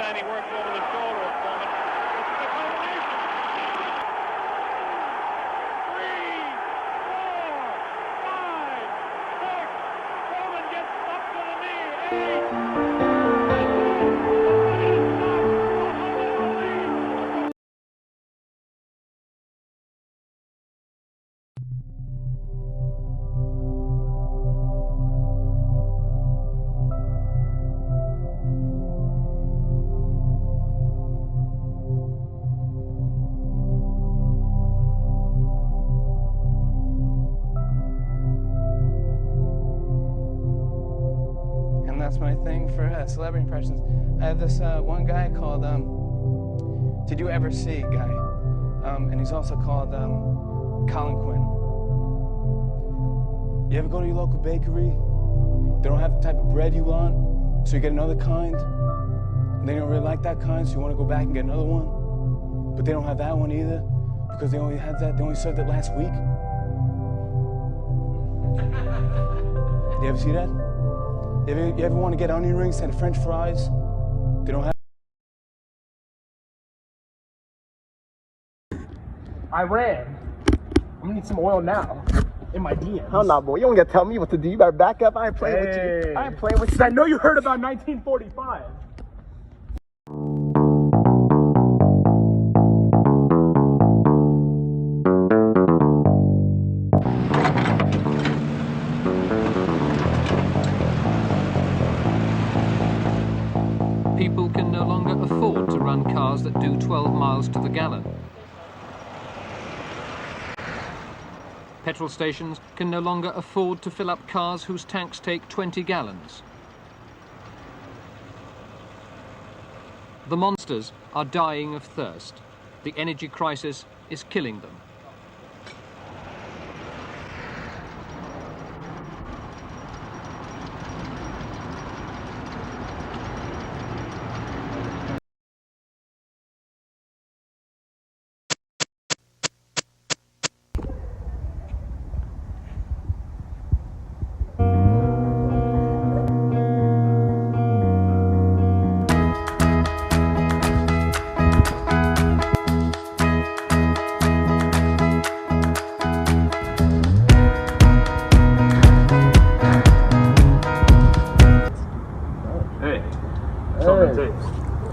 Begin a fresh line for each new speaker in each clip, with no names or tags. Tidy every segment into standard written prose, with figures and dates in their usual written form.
and he works over the shoulder of Coleman. It's the combination. 3, 4, 5, 6. Coleman gets up to the knee. 8.
That's my thing for celebrity impressions. I have this one guy called Did You Ever See guy, and he's also called Colin Quinn. You ever go to your local bakery? They don't have the type of bread you want, so you get another kind, and they don't really like that kind, so you want to go back and get another one, but they don't have that one either because they only served it last week. You ever see that? You ever want to get onion rings and French fries? They don't have.
I ran. I'm gonna need some oil now. In my DMs.
Hell nah, boy. You don't get to tell me what to do. You better back up. I ain't playing with you. I ain't playing with you.
I know you heard about 1945.
People can no longer afford to run cars that do 12 miles to the gallon. Petrol stations can no longer afford to fill up cars whose tanks take 20 gallons. The monsters are dying of thirst. The energy crisis is killing them.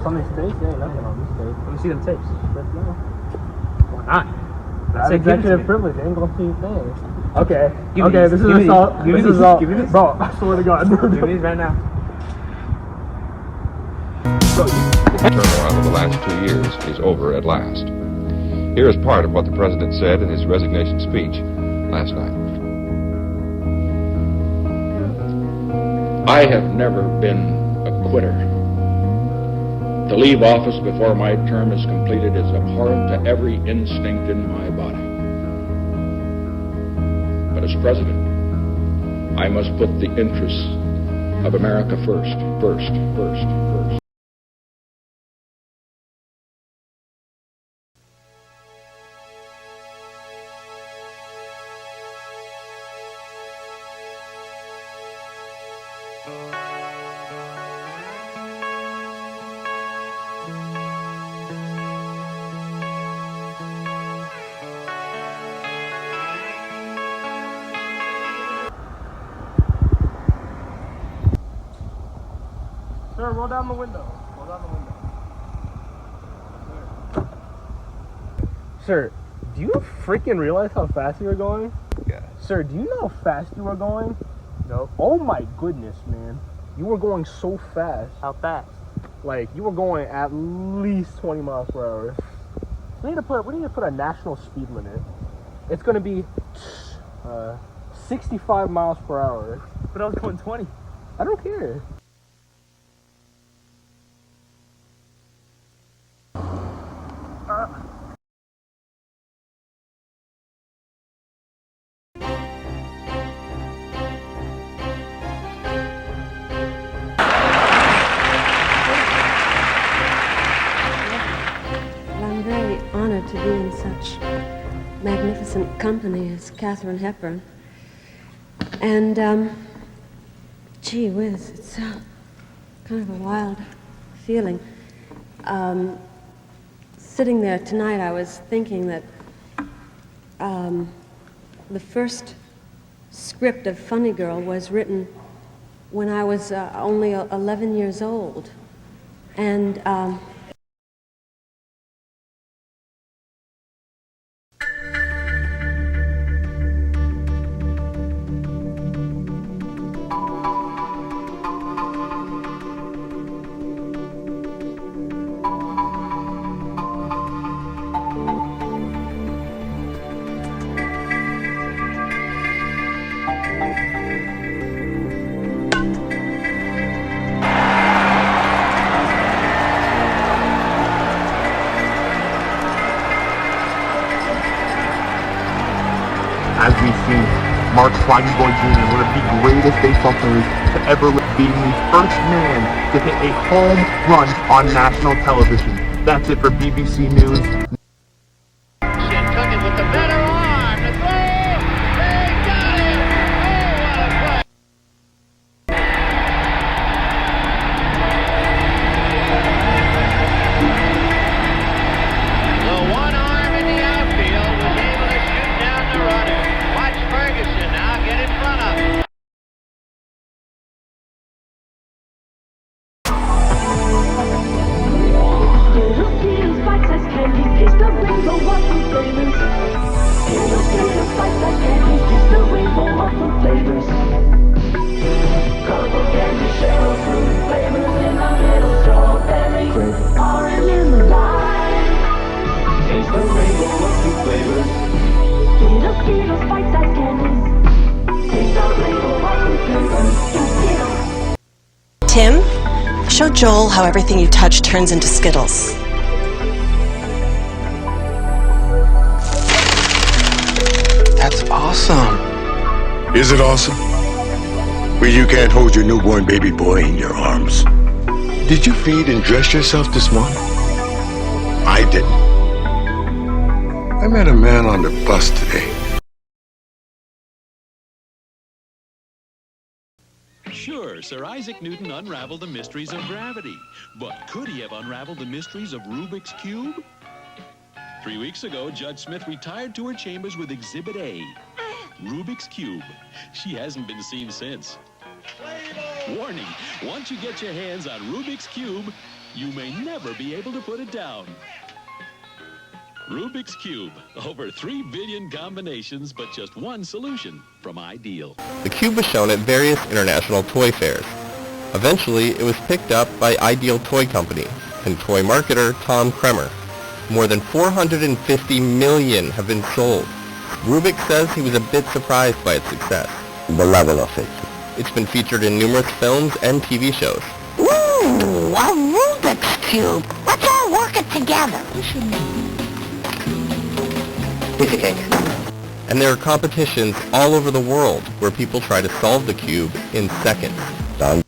On these tapes? Ain't nothing on this tape.
Let me see them tapes.
No.
Why not?
That's executive privilege. Ain't gonna see a thing. Okay.
Give me
Okay,
these.
this is assault.
Give me
This is
these.
assault.
Give me this.
Bro, I swear to God.
Give me these right now.
The turmoil of the last 2 years is over at last. Here is part of what the President said in his resignation speech last night.
I have never been a quitter. To leave office before my term is completed is abhorrent to every instinct in my body. But as president, I must put the interests of America first.
Sir, roll down the window. Roll down the window. Sir, do you freaking realize how fast you were going?
Yeah.
Sir, do you know how fast you were going?
No.
Oh my goodness, man. You were going so fast.
How fast?
Like, you were going at least 20 miles per hour. We need to put a national speed limit. It's gonna be 65 miles per hour.
But I was going 20.
I don't care.
I'm very honored to be in such magnificent company as Katharine Hepburn. And, gee whiz, it's kind of a wild feeling. Sitting there tonight, I was thinking that the first script of Funny Girl was written when I was only 11 years old. And
as we've seen, Mark Swaggy Boy Jr., one of the greatest baseball players to ever live, being the first man to hit a home run on national television. That's it for BBC News.
Took it with the better arm. The throw. They got it. Oh, what a play. The one arm in the outfield was able to shoot down the runner. Watch Ferguson now get in front of him.
Tim, show Joel how everything you touch turns into Skittles.
That's awesome.
Is it awesome? Well, you can't hold your newborn baby boy in your arms. Did you feed and dress yourself this morning? I didn't. I met a man on the bus today.
Sure, Sir Isaac Newton unraveled the mysteries of gravity. But could he have unraveled the mysteries of Rubik's Cube? 3 weeks ago, Judge Smith retired to her chambers with Exhibit A, Rubik's Cube. She hasn't been seen since. Warning, once you get your hands on Rubik's Cube, you may never be able to put it down. Rubik's Cube, over 3 billion combinations, but just one solution from Ideal.
The cube was shown at various international toy fairs. Eventually, it was picked up by Ideal Toy Company and toy marketer Tom Kremer. More than 450 million have been sold. Rubik says he was a bit surprised by its success.
The level of it.
It's been featured in numerous films and TV shows.
Ooh, a Rubik's Cube. Let's all work it together.
And there are competitions all over the world where people try to solve the cube in seconds.
Done.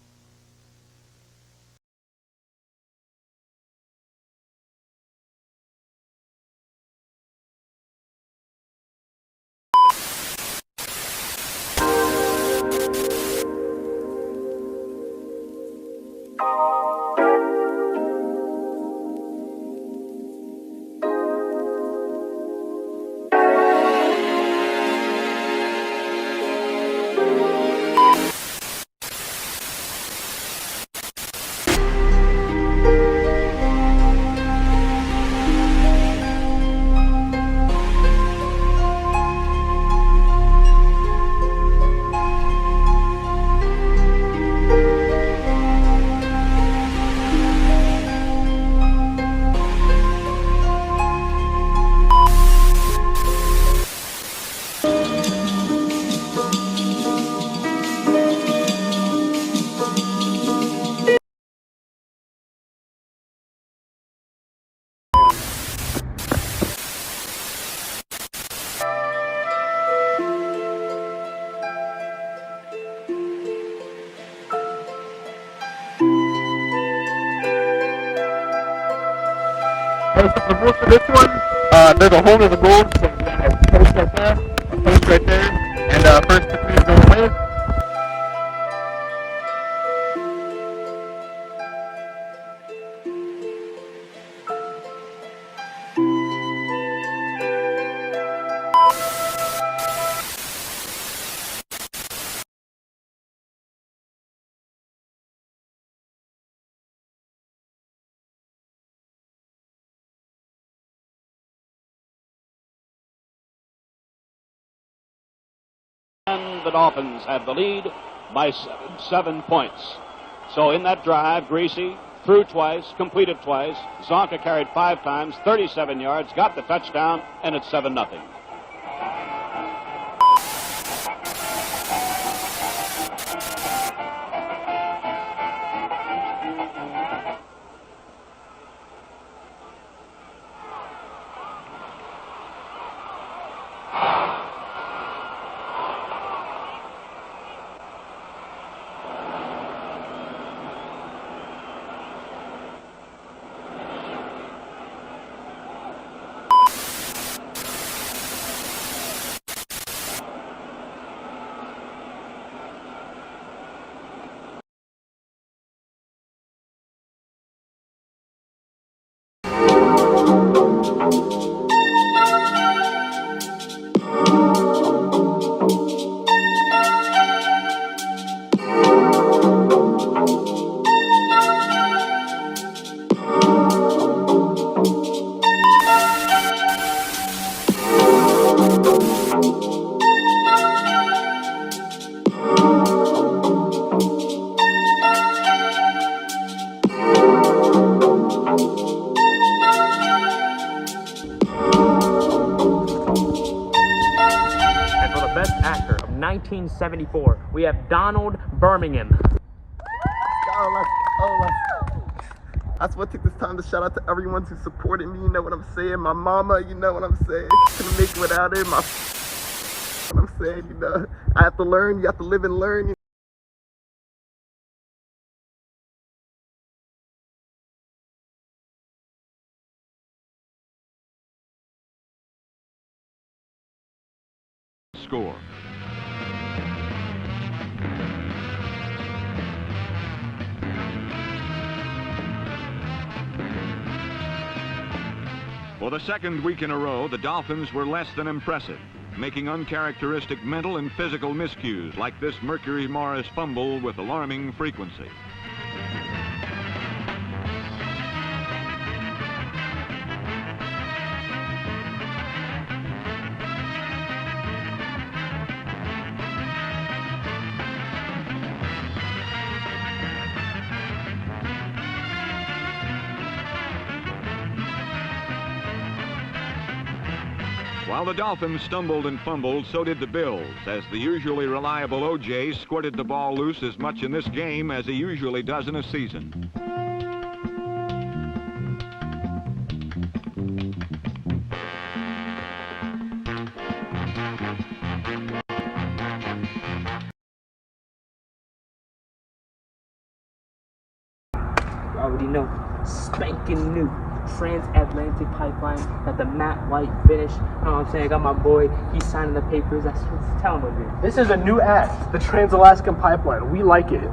The rules for this one, there's a hole in the goal, so we have a post right there, a post right there, and first to 3 go away.
and the Dolphins have the lead by 7 points. So in that drive, Greasy threw twice, completed twice. Zonka carried 5 times, 37 yards, got the touchdown, and it's 7-0.
And for the best actor of 1974, we have Donald Birmingham.
I just want to take this time to shout out to everyone who supported me, you know what I'm saying? My mama, you know what I'm saying? Couldn't make it without her. What I'm saying, you know? I have to learn, you have to live and learn.
Score. For the second week in a row, the Dolphins were less than impressive, making uncharacteristic mental and physical miscues like this Mercury Morris fumble with alarming frequency. While the Dolphins stumbled and fumbled, so did the Bills, as the usually reliable O.J. squirted the ball loose as much in this game as he usually does in a season.
You already know, spanking new transatlantic pipeline, got the matte white finish. You know what I'm saying? I got my boy, he's signing the papers. That's tell him what it is.
This is a new act, the Trans-Alaskan Pipeline. We like it.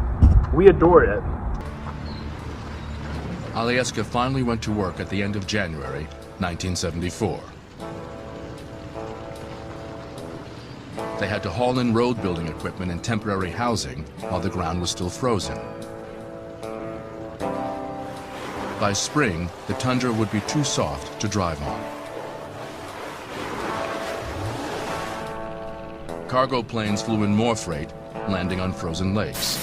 We adore it.
Alyeska finally went to work at the end of January 1974. They had to haul in road building equipment and temporary housing while the ground was still frozen. By spring, the tundra would be too soft to drive on. Cargo planes flew in more freight, landing on frozen lakes.